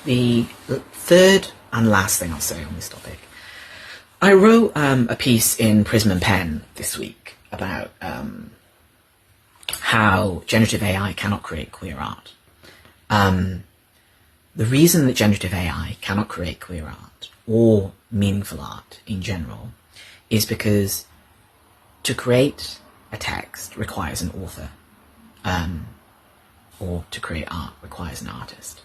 The third and last thing I'll say on this topic. I wrote a piece in Prism and Pen this week about how generative AI cannot create queer art. The reason that generative AI cannot create queer art or meaningful art in general is because to create a text requires an author, or to create art requires an artist.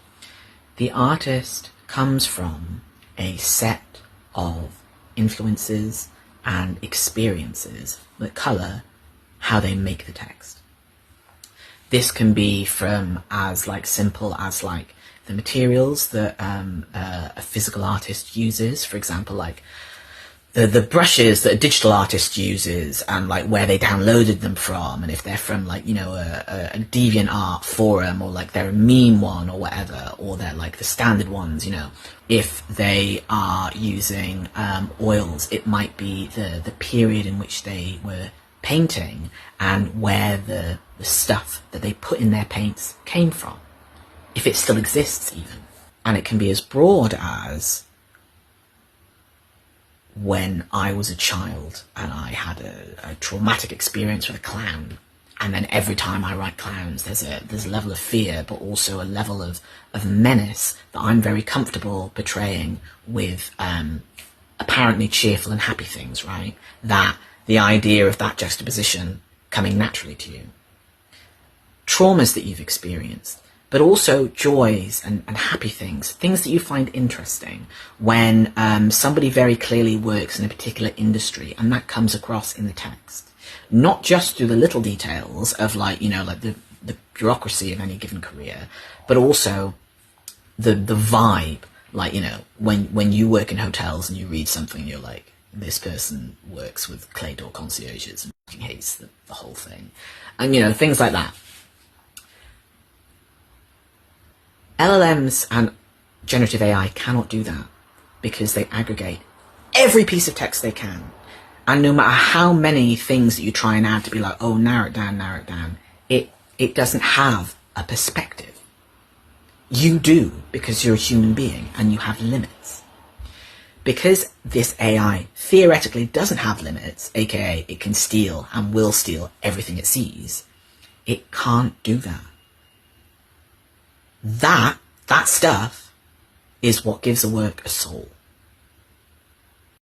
The artist comes from a set of influences and experiences that colour how they make the text. This can be from as simple as the materials that a physical artist uses, for example, the brushes that a digital artist uses and where they downloaded them from, and if they're from a DeviantArt forum or they're a meme one or whatever, or they're the standard ones, if they are using oils, it might be the period in which they were painting and where the stuff that they put in their paints came from, if it still exists even. And it can be as broad as when I was a child and I had a traumatic experience with a clown, and then every time I write clowns there's a level of fear but also a level of menace that I'm very comfortable portraying with apparently cheerful and happy things, right? That the idea of that juxtaposition coming naturally to you. Traumas that you've experienced, but also joys and happy things that you find interesting when somebody very clearly works in a particular industry, and that comes across in the text. Not just through the little details of the bureaucracy of any given career, but also the vibe, when you work in hotels and you read something, you're like, this person works with clay door concierges and hates the whole thing. And things like that. LLMs and generative AI cannot do that because they aggregate every piece of text they can. And no matter how many things that you try and add to be oh, narrow it down, it doesn't have a perspective. You do, because you're a human being and you have limits. Because this AI theoretically doesn't have limits, aka it can steal and will steal everything it sees, it can't do that. That stuff is what gives a work a soul.